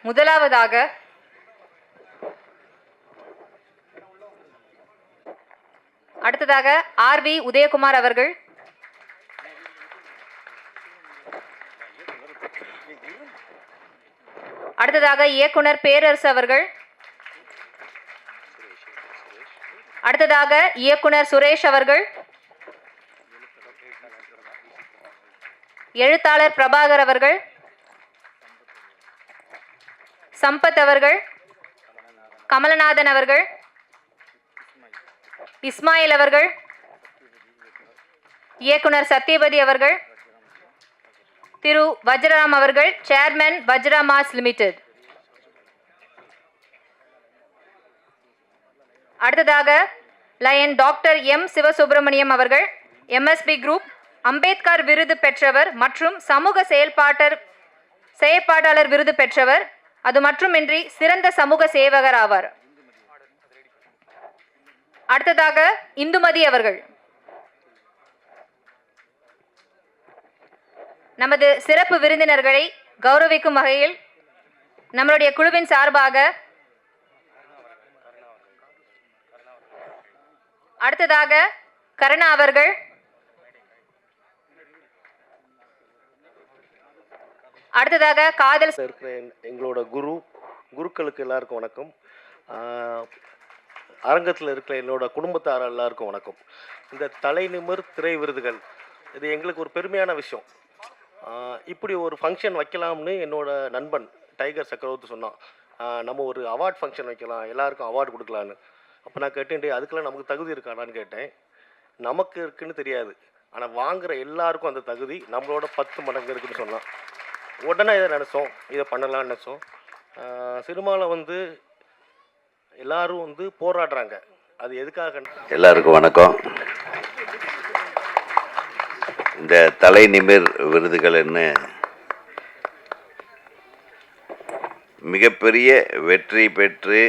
முதலாவதாக அடுத்ததாக ஆர்.வி. உதயகுமார் அவர்கள். அடுத்ததாக இயக்குனர் பேரரசு அவர்கள். அடுத்ததாக இயக்குனர் சுரேஷ் அவர்கள். எழுத்தாளர் பிரபாகர் அவர்கள். சம்பத் அவர்கள். கமலநாதன் அவர்கள். இஸ்மாயில் அவர்கள். இயக்குனர் சத்யபதி அவர்கள். திரு வஜ்ரராம் அவர்கள், சேர்மன் வஜ்ரா மாஸ் லிமிடெட். அடுத்ததாக லயன் டாக்டர் எம் சிவசுப்பிரமணியம் அவர்கள், எம்எஸ்பி குரூப், அம்பேத்கர் விருது பெற்றவர் மற்றும் சமூக செயற்பாட்டாளர் விருது பெற்றவர். அது மட்டுமின்றி சிறந்த சமூக சேவகர் ஆவார். அடுத்ததாக இந்துமதி அவர்கள். நமது சிறப்பு விருந்தினர்களை கௌரவிக்கும் வகையில் நம்மளுடைய குழுவின் சார்பாக அடுத்ததாக கருணா அவர்கள். அடுத்ததாக காதல் இருக்கிற எங்களோட குருக்களுக்கு எல்லாருக்கும் வணக்கம். அரங்கத்தில் இருக்கிற என்னோட குடும்பத்தார் எல்லாருக்கும் வணக்கம். இந்த தலைநிமிர் திரை விருதுகள் இது எங்களுக்கு ஒரு பெருமையான விஷயம். இப்படி ஒரு ஃபங்க்ஷன் வைக்கலாம்னு என்னோட நண்பன் டைகர் சக்கரவர்த்தி சொன்னான். நம்ம ஒரு அவார்ட் ஃபங்க்ஷன் வைக்கலாம், எல்லாருக்கும் அவார்டு கொடுக்கலான்னு. அப்போ நான் கேட்டேன், அதுக்கெல்லாம் நமக்கு தகுதி இருக்கானான்னு கேட்டேன். நமக்கு இருக்குன்னு தெரியாது, ஆனால் வாங்குகிற எல்லாருக்கும் அந்த தகுதி நம்மளோட 10 மடங்கு இருக்குன்னு சொன்னான். உடனே இதை நினச்சோம், இதை பண்ணலான்னு நினச்சோம். சினிமாவில் எல்லாரும் போராடுறாங்க. அது எதுக்காக? எல்லாருக்கும் வணக்கம். இந்த தலை நிமிர் விருதுகள்னு மிகப்பெரிய வெற்றி பெற்று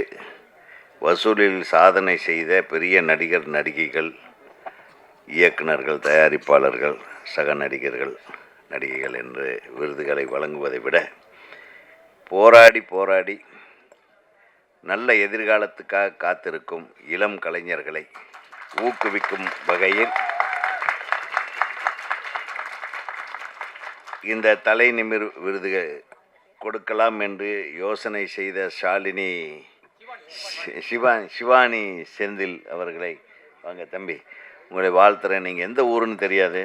வசூலில் சாதனை செய்த பெரிய நடிகர் நடிகைகள், இயக்குனர்கள், தயாரிப்பாளர்கள், சக நடிகர்கள், நடிகைகள் என்று விருதுகளை வழங்குவதை விட போராடி நல்ல எதிர்காலத்துக்காக காத்திருக்கும் இளம் கலைஞர்களை ஊக்குவிக்கும் வகையில் இந்த தலை நிமிர் விருதுகள் கொடுக்கலாம் என்று யோசனை செய்த ஷாலினி சிவானி செந்தில் அவர்களை, வாங்க தம்பி, உங்களை வாழ்த்துறேன். நீங்கள் எந்த ஊருன்னு தெரியாது,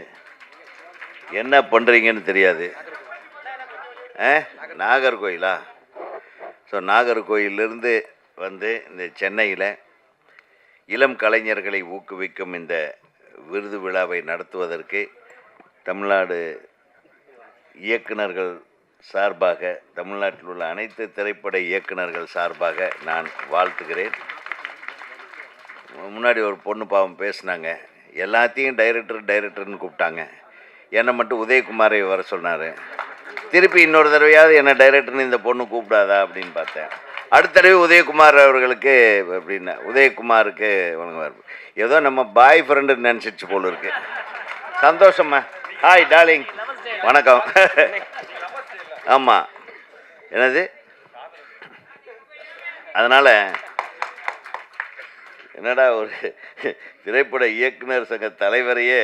என்ன பண்ணுறீங்கன்னு தெரியாது. நாகர்கோயிலா? ஸோ நாகர்கோயிலிருந்து இந்த சென்னையில் இளம் கலைஞர்களை ஊக்குவிக்கும் இந்த விருது விழாவை நடத்துவதற்கு தமிழ்நாடு இயக்குனர்கள் சார்பாக, தமிழ்நாட்டில் உள்ள அனைத்து திரைப்பட இயக்குனர்கள் சார்பாக நான் வாழ்த்துகிறேன். முன்னாடி ஒரு பொண்ணு பாவம் பேசினாங்க, எல்லாத்தையும் டைரக்டர்னு கூப்பிட்டாங்க, என்னை மட்டும் உதயகுமாரை வர சொன்னார். திருப்பி இன்னொரு தடவையாவது என்னை டைரக்டர்னு இந்த பொண்ணு கூப்பிடாதா அப்படின்னு பார்த்தேன். அடுத்த தடவை உதயகுமார் அவர்களுக்கு அப்படின்னா, உதயகுமாருக்கு வணங்குவார். ஏதோ நம்ம பாய் ஃப்ரெண்டுன்னு நினச்சிச்சு போல இருக்கு. சந்தோஷம்மா. ஹாய் டார்லிங், வணக்கம். ஆமாம், என்னது? அதனால் என்னடா ஒரு திரைப்பட இயக்குனர் சங்க தலைவரையே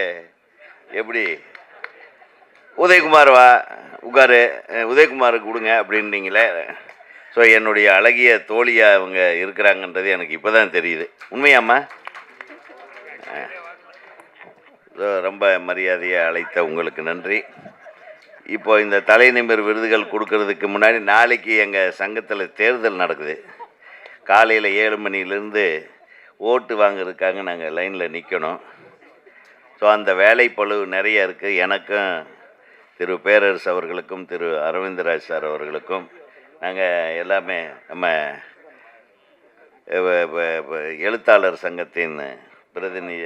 எப்படி உதயகுமார் வா உட்காரு, உதயகுமாருக்கு கொடுங்க அப்படின்னீங்களே. ஸோ என்னுடைய அழகிய தோழியாக அவங்க இருக்கிறாங்கன்றது எனக்கு இப்போ தான் தெரியுது. உண்மையாம்மா? ரொம்ப மரியாதையை அழைத்த உங்களுக்கு நன்றி. இப்போ இந்த தலைநிமிர் விருதுகள் கொடுக்கறதுக்கு முன்னாடி நாளைக்கு எங்கள் சங்கத்தில் தேர்தல் நடக்குது. காலையில் 7 மணிலேருந்து ஓட்டு வாங்குறதுக்காக நாங்கள் லைனில் நிற்கணும். ஸோ அந்த வேலைப்பளு நிறைய இருக்குது. எனக்கும் திரு பேரரசு அவர்களுக்கும் திரு அரவிந்தராஜ் சார் அவர்களுக்கும், நாங்கள் எல்லாமே நம்ம எழுத்தாளர் சங்கத்தின் பிரதிநிதி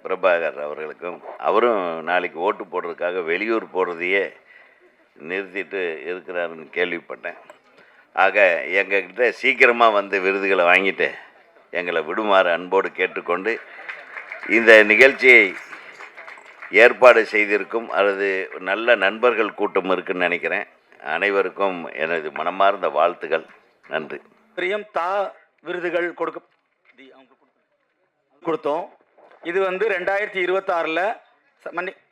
பிரபாகர் அவர்களுக்கும், அவரும் நாளைக்கு ஓட்டு போடுறதுக்காக வெளியூர் போடுறதையே நிறுத்திட்டு இருக்கிறாருன்னு கேள்விப்பட்டேன். ஆக எங்ககிட்ட சீக்கிரமாக விருதுகளை வாங்கிட்டு எங்களை விடுமாறு அன்போடு கேட்டுக்கொண்டு, இந்த நிகழ்ச்சியை ஏற்பாடு செய்திருக்கும் அல்லது நல்ல நண்பர்கள் கூட்டம் இருக்குன்னு நினைக்கிறேன். அனைவருக்கும் எனது மனமார்ந்த வாழ்த்துக்கள். நன்றி. பிரியம் தா விருதுகள் கொடுத்தோம். இது வந்து 2026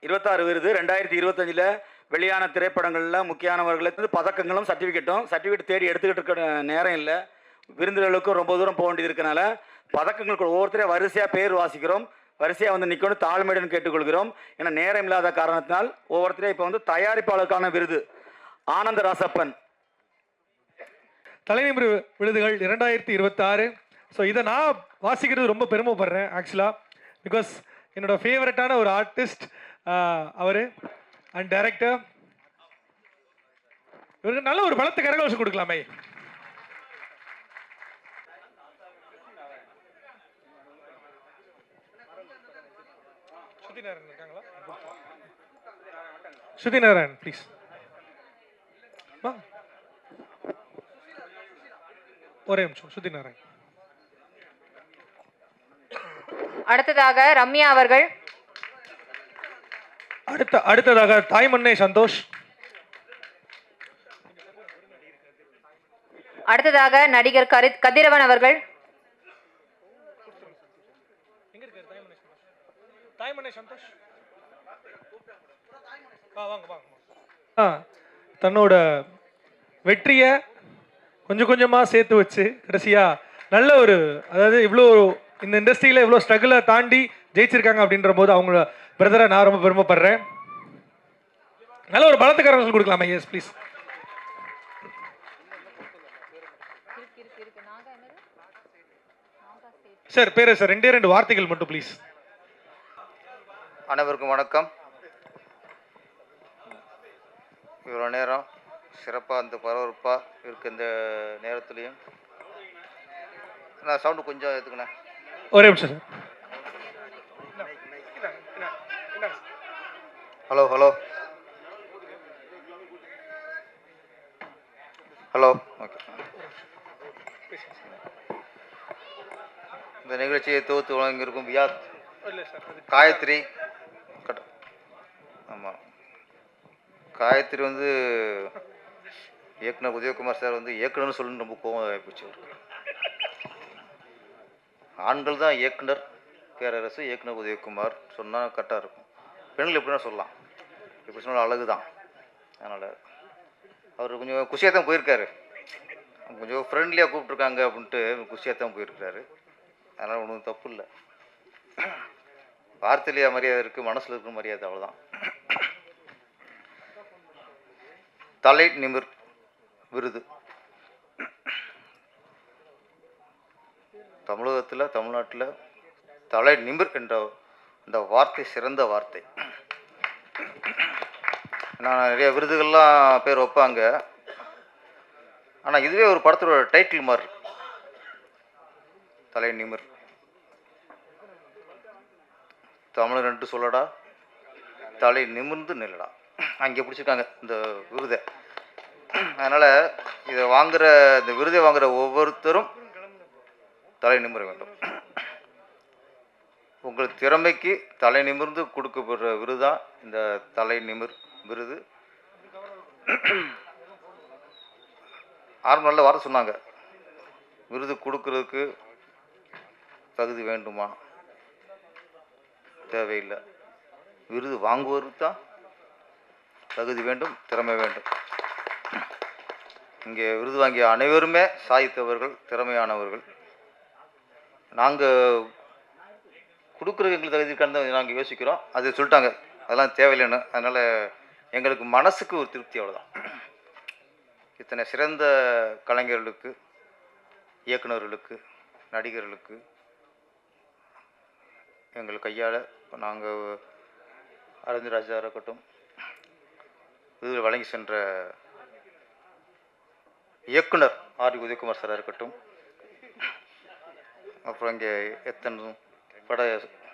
26 விருது. 2025 வெளியான திரைப்படங்களில் முக்கியமானவர்களுக்கு பதக்கங்களும் சர்டிஃபிகேட் தேடி எடுத்துக்கிட்டு இருக்க நேரம் இல்லை. விருந்துகளுக்கும் ரொம்ப தூரம் போக வேண்டியது இருக்கனால பதக்கங்களுக்கு ஒவ்வொருத்தரையும் வரிசையாக பேர் வாசிக்கிறோம். வரிசையாக வந்து நிற்கணும், தாழ்மையுடன் கேட்டுக்கொள்கிறோம். ஏன்னா நேரம் இல்லாத காரணத்தினால் ஒவ்வொருத்தரையும் இப்போ வந்து தயாரிப்பாளருக்கான விருது ஆனந்த ராசப்பன் தலைநிமிர் விருதுகள் 2026. ஸோ இதை நான் வாசிக்கிறது ரொம்ப பெருமைப்படுறேன் ஆக்சுவலாக. பிகாஸ் என்னோட ஃபேவரட்டான ஒரு ஆர்டிஸ்ட் அவர் அண்ட் டைரக்டர். இவருக்கு நல்ல ஒரு பலத்த கரகோஷம் கொடுக்கலாமே. ஸ்ருதி நாராயண் ப்ளீஸ். ஒரே நிமிஷம். ஸ்ருதி நாராயண். அடுத்ததாக ரம்யா அவர்கள். அடுத்ததாக தாய்மண்ணே சந்தோஷ். அடுத்ததாக நடிகர் கதிரவன் அவர்கள். தன்னோட வெற்றியை கொஞ்சம் கொஞ்சமாக சேர்த்து வச்சு கடைசியாக நல்ல ஒரு, அதாவது இவ்வளோ இந்த இண்டஸ்ட்ரியில் இவ்வளோ ஸ்ட்ரகிளை தாண்டி ஜெயிச்சிருக்காங்க அப்படின்ற போது அவங்கள பிரதரை நான் ரொம்ப பெருமைப்படுறேன். நல்ல ஒரு பலத்துக்காரர்கள் கொடுக்கலாமா? Yes please. சார் பேர் சார் 2 வார்த்தைகள் மட்டும் ப்ளீஸ். அனைவருக்கும் வணக்கம். இவ்வளோ நேரம் சிறப்பாக இந்த பரபரப்பாக இருக்க இந்த நேரத்துலையும் நான் சவுண்டு கொஞ்சம் எடுத்துக்கினேன். ஒரே நிமிஷம் sir. Hello hello hello okay. இந்த நிகழ்ச்சியை தொகுத்து வழங்கியிருக்கும் வியாத் காயத்ரி. ஆமாம், காயத்ரி வந்து இயக்குனர் உதயகுமார் சார் வந்து இயக்குனர்னு சொல்லணும்னு ரொம்ப கோவம் ஆகிப்போச்சு. ஆண்கள் தான் இயக்குனர் பேரரசு, இயக்குனர் உதயகுமார் சொன்னால் கரெக்டாக இருக்கும். பெண்கள் எப்படின்னா சொல்லலாம், எப்படி சொன்னாலும் அழகு தான். அதனால் அவர் கொஞ்சம் குஷியாக தான் போயிருக்காரு. கொஞ்சம் ஃப்ரெண்ட்லியாக கூப்பிட்ருக்காங்க அப்படின்ட்டு குஷியாக தான் போயிருக்காரு. அதனால் ஒன்றும் தப்பு இல்லை. வார்த்தையிலேயே மரியாதை இருக்குது, மனசில் இருக்கிற மரியாதை அவ்வளோதான். தலை நிமிர் விருது தமிழ்நாட்டில் தலை நிமிர் என்ற இந்த வார்த்தை சிறந்த வார்த்தை. நான் நிறைய விருதுகள்லாம் பேர் வைப்பாங்க, ஆனால் இதுவே ஒரு படத்தோட டைட்டில் மாதிரி. தலை நிமிர், தமிழர் என்று சொல்லடா, தலை நிமிர்ந்து நில்லடா, அங்கே பிடிச்சிருக்காங்க இந்த விருதை. அதனால் இதை வாங்குகிற, இந்த விருதை வாங்குகிற ஒவ்வொருத்தரும் தலை நிமிர வேண்டும். உங்கள் திறமைக்கு தலை நிமிர்ந்து கொடுக்கப்படுற விருதான் இந்த தலை நிமிர் விருது. ஆரம்ப நல்ல வார்த்தை சொன்னாங்க, விருது கொடுக்கறதுக்கு தகுதி வேண்டுமா? தேவையில்லை. விருது வாங்குவதற்கு தான் தகுதி வேண்டும், திறமை வேண்டும். இங்கே விருது வாங்கிய அனைவருமே சாதித்தவர்கள், திறமையானவர்கள். நாங்கள் கொடுக்குறது எங்களுக்கு தகுதி இருக்கான்னு நாங்கள் யோசிக்கிறோம். அது சொல்லிட்டாங்க, அதெல்லாம் தேவையில்லைன்னு. அதனால் எங்களுக்கு மனசுக்கு ஒரு திருப்தி, அவ்வளோதான். இத்தனை சிறந்த கலைஞர்களுக்கு, இயக்குநர்களுக்கு, நடிகர்களுக்கு எங்கள் கையால் நாங்கள் அரவிந்த் ராஜா இருக்கட்டும், விருது வழங்கி சென்ற இயக்குனர் ஆர் உதயகுமார் சாராக இருக்கட்டும், அப்புறம் இங்கே எத்தனை பட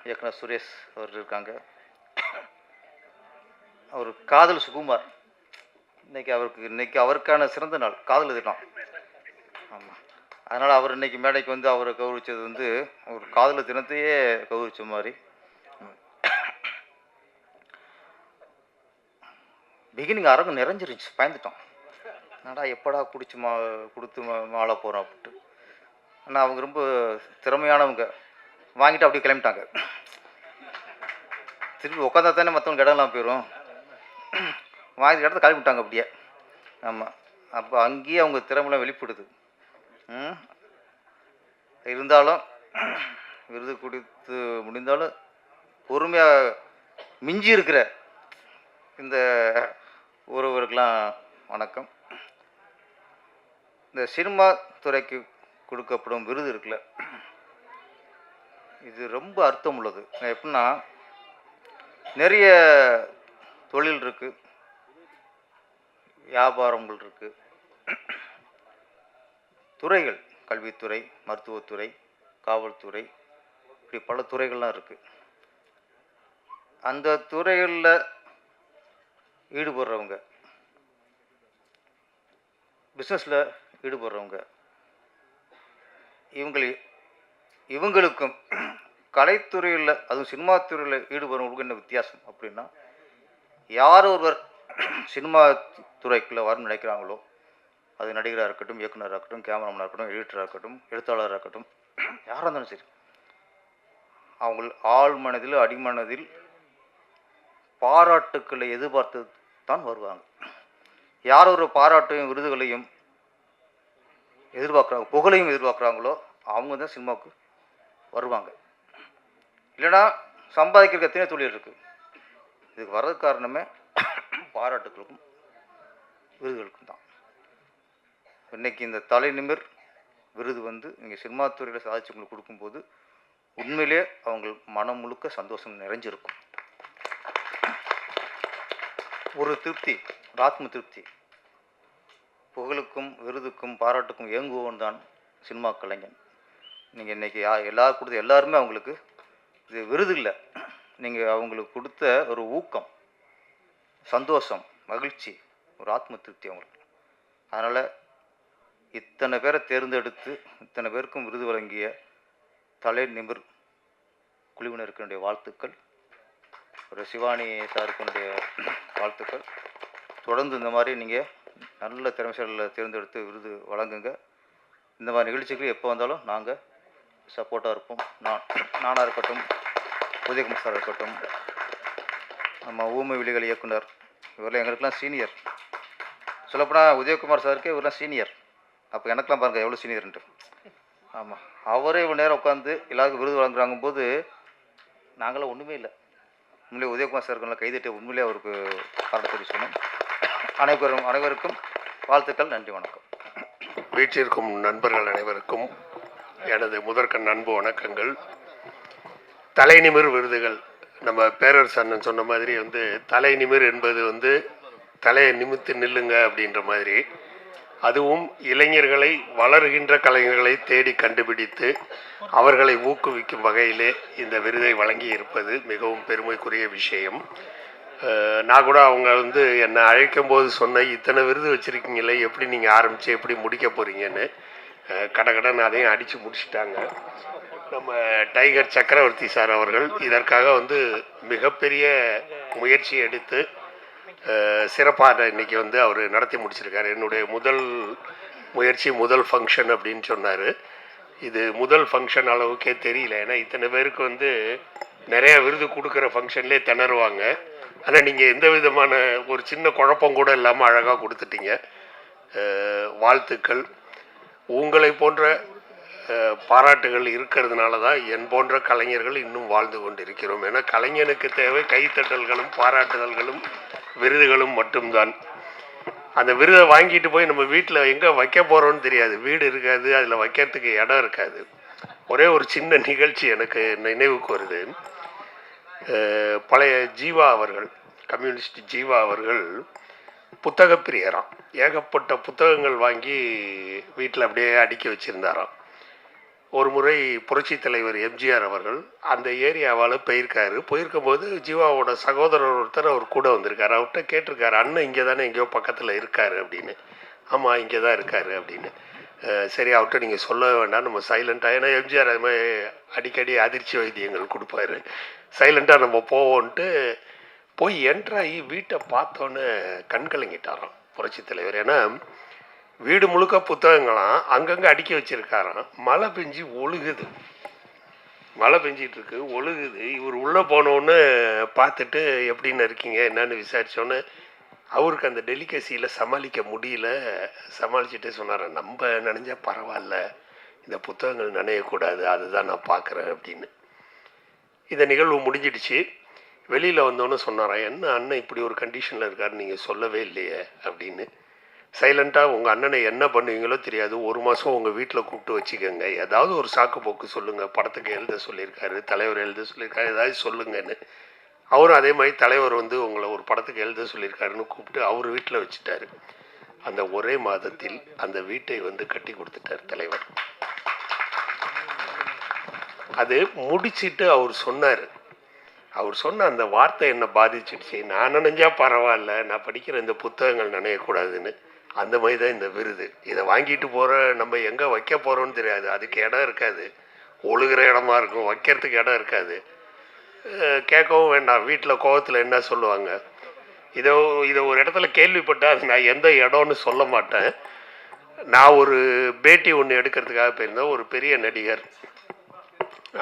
இயக்குனர் சுரேஷ் அவர் இருக்காங்க, அவர் காதல் சுகுமார், இன்னைக்கு அவருக்கான சிறந்த நாள், காதல் தினம். ஆமாம், அதனால் அவர் இன்னைக்கு மேடைக்கு வந்து அவரை கௌரவிச்சது வந்து ஒரு காதல் தினத்தையே கௌரவிச்ச மாதிரி. பிகினிங் அரங்கம் நிறைஞ்சிருச்சு, பயந்துட்டோம். என்னடா எப்படா கொடுத்து மாலை போகிறோம் அப்படின்ட்டு. ஆனால் அவங்க ரொம்ப திறமையானவங்க, வாங்கிட்டு அப்படியே கிளம்பிட்டாங்க. திருப்பி உட்காந்தா தானே மற்றவங்க இடம்லாம் போயிடும், வாங்கி இடத்த கிளம்பிட்டாங்க அப்படியே. ஆமாம், அப்போ அங்கேயே அவங்க திறமைலாம் வெளிப்படுது. இருந்தாலும் விருது கொடுத்து முடிந்தாலும் பொறுமையாக மிஞ்சி இருக்கிற இந்த ஒருவருக்கெலாம் வணக்கம். இந்த சினிமா துறைக்கு கொடுக்கப்படும் விருது இருக்குல்ல, இது ரொம்ப அர்த்தம் உள்ளது. எப்படின்னா, நிறைய தொழில் இருக்குது, வியாபாரங்கள் இருக்குது, துறைகள், கல்வித்துறை, மருத்துவத்துறை, காவல்துறை, இப்படி பல துறைகள்லாம் இருக்குது. அந்த துறைகளில் ஈடுபடுறவங்க, பிஸ்னஸில் ஈடுபடுறவங்க, இவங்களுக்கும் கலைத்துறையில், அதுவும் சினிமா துறையில் ஈடுபடுறவங்களுக்கும் என்ன வித்தியாசம் அப்படின்னா, யார் ஒருவர் சினிமா துறைக்குள்ளே வரணும்னு நினைக்கிறாங்களோ, அது நடிகராக இருக்கட்டும், இயக்குனராக இருக்கட்டும், கேமராமேனாக இருக்கட்டும், எடிட்டராக இருக்கட்டும், எழுத்தாளராக இருக்கட்டும், யாராக இருந்தாலும் சரி, அவங்க ஆழ் மனதில் அடிமனதில் பாராட்டுக்களை எதிர்பார்த்து தான் வருவாங்க. யார் ஒரு பாராட்டையும் விருதுகளையும் எதிர்பார்க்குறாங்க, புகழையும் எதிர்பார்க்குறாங்களோ அவங்க தான் சினிமாவுக்கு வருவாங்க. இல்லைன்னா சம்பாதிக்கிறதுக்கு எத்தனை தொழில் இருக்குது. இதுக்கு வர்றது காரணமே பாராட்டுகளுக்கும் விருதுகளுக்கும் தான். இன்றைக்கி இந்த தலைநிமிர் விருது நீங்கள் சினிமா துறையில் சாதிச்சவங்களுக்கு கொடுக்கும்போது உண்மையிலே அவங்க மனம் முழுக்க சந்தோஷம் நிறைஞ்சிருக்கும். ஒரு திருப்தி, ஒரு ஆத்ம திருப்தி. புகழுக்கும் விருதுக்கும் பாராட்டுக்கும் ஏங்குவோன் தான் சினிமா கலைஞன். நீங்கள் இன்றைக்கி எல்லாரும் கொடுத்த எல்லாருமே அவங்களுக்கு இது விருது இல்லை, நீங்கள் அவங்களுக்கு கொடுத்த ஒரு ஊக்கம், சந்தோஷம், மகிழ்ச்சி, ஒரு ஆத்ம திருப்தி அவங்களுக்கு. அதனால் இத்தனை பேரை தேர்ந்தெடுத்து இத்தனை பேருக்கும் விருது வழங்கிய தலை நிமிர் குழுவினருக்கு என்னுடைய வாழ்த்துக்கள். ஒரு சிவானி சாருக்கு என்னுடைய வாழ்த்துக்கள். தொடர்ந்து இந்த மாதிரி நீங்கள் நல்ல திறமைசாலிகளை தேர்ந்தெடுத்து விருது வழங்குங்க. இந்த மாதிரி நிகழ்ச்சிகள் எப்போ வந்தாலும் நாங்கள் சப்போர்ட்டாக இருப்போம். நானாக இருக்கட்டும், உதயகுமார் சார் இருக்கட்டும், நம்ம ஊமை விழிகள் இயக்குனர், இவரெல்லாம் எங்களுக்கெல்லாம் சீனியர். சொல்லப்போனால் உதயகுமார் சாருக்கு இவரெல்லாம் சீனியர். அப்போ எனக்கெல்லாம் பாருங்கள் எவ்வளோ சீனியர்ன்ட்டு. ஆமாம், அவரே இவ்வளோ நேரம் உட்காந்து எல்லாருக்கும் விருது வழங்குறாங்க போது நாங்களாம் ஒன்றுமே இல்லை. உண்மையிலே உதயகுமார் சாருக்கெல்லாம் கைதட்டி உண்மையிலே அவருக்கு பாராட்டு தெரிவிக்கணும். அனைவருக்கும் வாழ்த்துக்கள். நன்றி, வணக்கம். வீட்டிற்கும் நண்பர்கள் அனைவருக்கும் எனது முதற்கண் அன்பு வணக்கங்கள். தலைநிமிர் விருதுகள், நம்ம பேரரசு அண்ணன் சொன்ன மாதிரி தலைநிமிர் என்பது தலையை நிமித்து நில்லுங்க அப்படின்ற மாதிரி, அதுவும் இளைஞர்களை, வளர்கின்ற கலைஞர்களை தேடி கண்டுபிடித்து அவர்களை ஊக்குவிக்கும் வகையிலே இந்த விருதை வழங்கி இருப்பது மிகவும் பெருமைக்குரிய விஷயம். நான் கூட அவங்க என்னை அழைக்கும் போது சொன்ன, இத்தனை விருது வச்சுருக்கீங்களே, எப்படி நீங்கள் ஆரம்பித்து எப்படி முடிக்க போகிறீங்கன்னு. கடகடன் அதையும் அடித்து முடிச்சிட்டாங்க. நம்ம டைகர் சக்கரவர்த்தி சார் அவர்கள் இதற்காக மிகப்பெரிய முயற்சி எடுத்து சிறப்பாக இன்றைக்கி அவர் நடத்தி முடிச்சிருக்காரு. என்னுடைய முதல் முயற்சி, முதல் ஃபங்க்ஷன் அப்படின்னு சொன்னார். இது முதல் ஃபங்க்ஷன் அளவுக்கே தெரியல. ஏன்னா இத்தனை பேருக்கு நிறைய விருது கொடுக்குற ஃபங்க்ஷன்லேயே திணறுவாங்க. ஆனால் நீங்கள் எந்த விதமான ஒரு சின்ன குழப்பம் கூட இல்லாமல் அழகாக கொடுத்துட்டீங்க. வாழ்த்துக்கள். உங்களை போன்ற பாராட்டுகள் இருக்கிறதுனால தான் என் போன்ற கலைஞர்கள் இன்னும் வாழ்ந்து கொண்டு இருக்கிறோம். ஏன்னா கலைஞனுக்கு தேவை கைத்தட்டல்களும் பாராட்டுதல்களும் விருதுகளும் மட்டும்தான். அந்த விருதை வாங்கிட்டு போய் நம்ம வீட்டில் எங்கே வைக்க போகிறோன்னு தெரியாது, வீடு இருக்காது, அதில் வைக்கிறதுக்கு இடம் இருக்காது. ஒரே ஒரு சின்ன நிகழ்ச்சி எனக்கு நினைவுக்கு வருது. பழைய ஜீவா அவர்கள், கம்யூனிஸ்ட் ஜீவா அவர்கள் புத்தக பிரியராம். ஏகப்பட்ட புத்தகங்கள் வாங்கி வீட்டில் அப்படியே அடுக்கி வச்சுருந்தாராம். ஒரு முறை புரட்சி தலைவர் எம்ஜிஆர் அவர்கள் அந்த ஏரியாவால் போயிருக்கும்போது ஜீவாவோட சகோதரர் ஒருத்தர் அவர் கூட வந்திருக்காரு. அவர்கிட்ட கேட்டிருக்காரு, அண்ணன் இங்கே தானே எங்கேயோ பக்கத்தில் இருக்கார் அப்படின்னு. ஆமாம், இங்கே தான் இருக்கார் அப்படின்னு. சரி, அவர்கிட்ட நீங்கள் சொல்ல வேண்டாம், நம்ம சைலண்ட்டாக, ஏன்னா எம்ஜிஆர் அது மாதிரி அடிக்கடி அதிர்ச்சி வைத்தியங்கள் கொடுப்பாரு, சைலண்ட்டாக நம்ம போவோன்ட்டு போய் என்ட்ராகி வீட்டை பார்த்தோன்னே கண் கலங்கிட்டாராம் புரட்சி தலைவர். ஏன்னா வீடு முழுக்க புத்தகங்களாம் அங்கங்கே அடுக்கி வச்சிருக்காராம். மழை பெஞ்சு ஒழுகுது, மழை பெஞ்சிட்டு இருக்கு, ஒழுகுது. இவர் உள்ளே போனோன்னு பார்த்துட்டு எப்படின்னு இருக்கீங்க என்னன்னு விசாரித்தோன்னு அவருக்கு அந்த டெலிகசியில் சமாளிக்க முடியல. சமாளிச்சுட்டே சொன்னார், நம்ம நினைஞ்சா பரவாயில்ல, இந்த புத்தகங்கள் நினையக்கூடாது, அதுதான் நான் பார்க்குறேன் அப்படின்னு. இந்த நிகழ்வு முடிஞ்சிடுச்சு. வெளியில் வந்தோன்னு சொன்னாராம், என்ன அண்ணன் இப்படி ஒரு கண்டிஷனில் இருக்காருன்னு நீங்கள் சொல்லவே இல்லையே அப்படின்னு. சைலண்ட்டாக உங்கள் அண்ணனை என்ன பண்ணுவீங்களோ தெரியாது, 1 மாதம் உங்கள் வீட்டில் கூப்பிட்டு வச்சுக்கோங்க, ஏதாவது ஒரு சாக்கு போக்கு சொல்லுங்கள், படத்துக்கு எழுத சொல்லியிருக்காரு, தலைவர் எழுத சொல்லியிருக்காரு, ஏதாவது சொல்லுங்கன்னு. அவரும் அதே மாதிரி தலைவர் வந்து உங்களை ஒரு படத்துக்கு எழுத சொல்லியிருக்காருன்னு கூப்பிட்டு அவர் வீட்டில் வச்சுட்டாரு. அந்த ஒரே மாதத்தில் அந்த வீட்டை வந்து கட்டி கொடுத்துட்டார் தலைவர். அது முடிச்சிட்டு அவர் சொன்னார், அவர் சொன்ன அந்த வார்த்தை என்னை பாதிச்சிடுச்சு. நான் நினைஞ்சா பரவாயில்ல, நான் படிக்கிற இந்த புத்தகங்கள் நினையக்கூடாதுன்னு. அந்த மாதிரி தான் இந்த விருது. இதை வாங்கிட்டு போகிற நம்ம எங்கே வைக்க போகிறோன்னு தெரியாது, அதுக்கு இடம் இருக்காது, ஒழுகிற இடமா இருக்கும், வைக்கிறதுக்கு இடம் இருக்காது, கேட்கவும் வேண்டாம், வீட்டில் கோவத்தில் என்ன சொல்லுவாங்க. இதை ஒரு இடத்துல கேள்விப்பட்டால் அது நான் எந்த இடம்னு சொல்ல மாட்டேன். நான் ஒரு பேட்டி ஒன்று எடுக்கிறதுக்காக போயிருந்தேன். ஒரு பெரிய நடிகர்,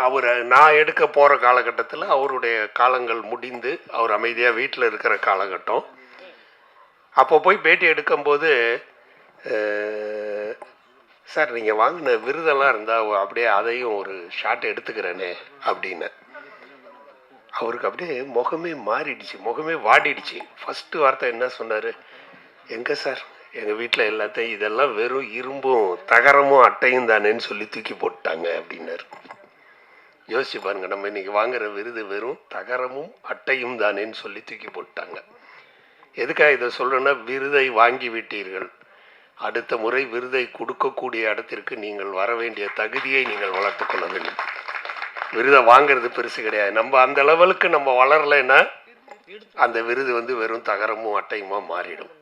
அவரை நான் எடுக்க போகிற காலகட்டத்தில் அவருடைய காலங்கள் முடிந்து அவர் அமைதியாக வீட்டில் இருக்கிற காலகட்டம். அப்போ போய் பேட்டி எடுக்கும்போது, சார் நீங்கள் வாங்கின விருதெல்லாம் இருந்தால் அப்படியே அதையும் ஒரு ஷாட் எடுத்துக்கிறேனே அப்படின்னு. அவருக்கு அப்படியே முகமே மாறிடுச்சு, முகமே வாடிடுச்சு. ஃபஸ்ட்டு வார்த்தை என்ன சொன்னார், எங்கே சார் எங்கள் வீட்டில் எல்லாத்தையும் இதெல்லாம் வெறும் இரும்பும் தகரமும் அட்டையும் தானேன்னு சொல்லி தூக்கி போட்டாங்க அப்படின்னாரு. யோசிச்சு பாருங்கள், நம்ம இன்றைக்கி வாங்குகிற விருது வெறும் தகரமும் அட்டையும் தானேன்னு சொல்லி தூக்கி போட்டாங்க. எதுக்காக இதை சொல்கிறேன்னா, விருதை வாங்கி விட்டீர்கள், அடுத்த முறை விருதை கொடுக்கக்கூடிய இடத்திற்கு நீங்கள் வர வேண்டிய தகுதியை நீங்கள் வளர்த்து கொள்ள வேண்டும். விருதை வாங்கிறது பெருசு கிடையாது. நம்ம அந்த லெவலுக்கு நம்ம வளரலைன்னா அந்த விருது வந்து வெறும் தகரமும் அட்டையுமா மாறிடும்.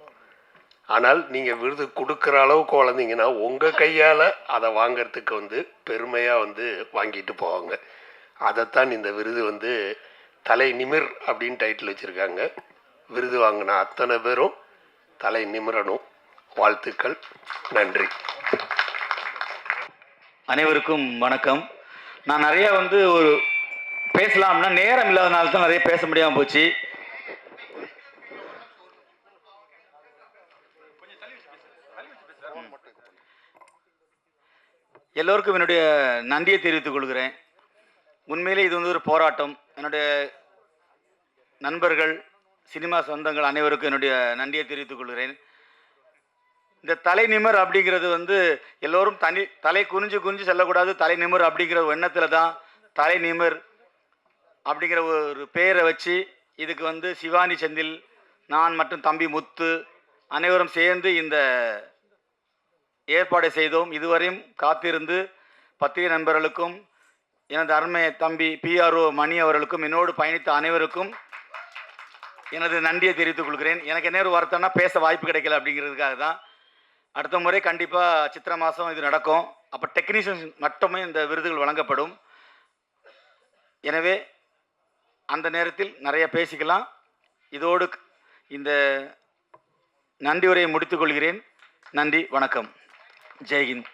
ஆனால் நீங்கள் விருது கொடுக்குற அளவுக்கு வளர்ந்தீங்கன்னா உங்கள் கையால் அதை வாங்கிறதுக்கு வந்து பெருமையாக வந்து வாங்கிட்டு போவாங்க. அதைத்தான் இந்த விருது வந்து தலை நிமிர் அப்படின்னு டைட்டில் வச்சுருக்காங்க. விருது வாங்கின அத்தனை பேரும் தலை நிமிரணும். வாழ்த்துக்கள், நன்றி. அனைவருக்கும் வணக்கம். நான் நிறைய வந்து ஒரு பேசலாம்னா நேரம் இல்லாதனால தான் நிறைய பேச முடியாமல் போச்சு. எல்லோருக்கும் என்னுடைய நன்றியை தெரிவித்துக் கொள்கிறேன். உண்மையிலே இது வந்து ஒரு போராட்டம். என்னுடைய நண்பர்கள், சினிமா சொந்தங்கள் அனைவருக்கும் என்னுடைய நன்றியை தெரிவித்துக் கொள்கிறேன். இந்த தலை நிமர் அப்படிங்கிறது வந்து எல்லோரும் தலை குனிஞ்சு செல்லக்கூடாது, தலை நிமர் அப்படிங்கிற ஒரு எண்ணத்தில் தான் தலை நிமர் அப்படிங்கிற ஒரு பெயரை வச்சு இதுக்கு வந்து சிவானி செந்தில், நான் மற்றும் தம்பி முத்து அனைவரும் சேர்ந்து இந்த ஏற்பாடு செய்தோம். இதுவரையும் காத்திருந்து பத்திரிகை நண்பர்களுக்கும் எனது அருமை தம்பி PRO மணி அவர்களுக்கும் என்னோடு பயணித்த அனைவருக்கும் எனது நன்றியை தெரிவித்துக் கொள்கிறேன். எனக்கு என்ன ஒரு வருத்தம்னா பேச வாய்ப்பு கிடைக்கல அப்படிங்கிறதுக்காக தான். அடுத்த முறை கண்டிப்பாக சித்திரை மாதம் இது நடக்கும். அப்போ டெக்னீஷியன்ஸ் மட்டுமே இந்த விருதுகள் வழங்கப்படும். எனவே அந்த நேரத்தில் நிறைய பேசிக்கலாம். இதோடு இந்த நன்றி உரையை முடித்துக்கொள்கிறேன். நன்றி, வணக்கம், ஜெய்ஹிந்த்.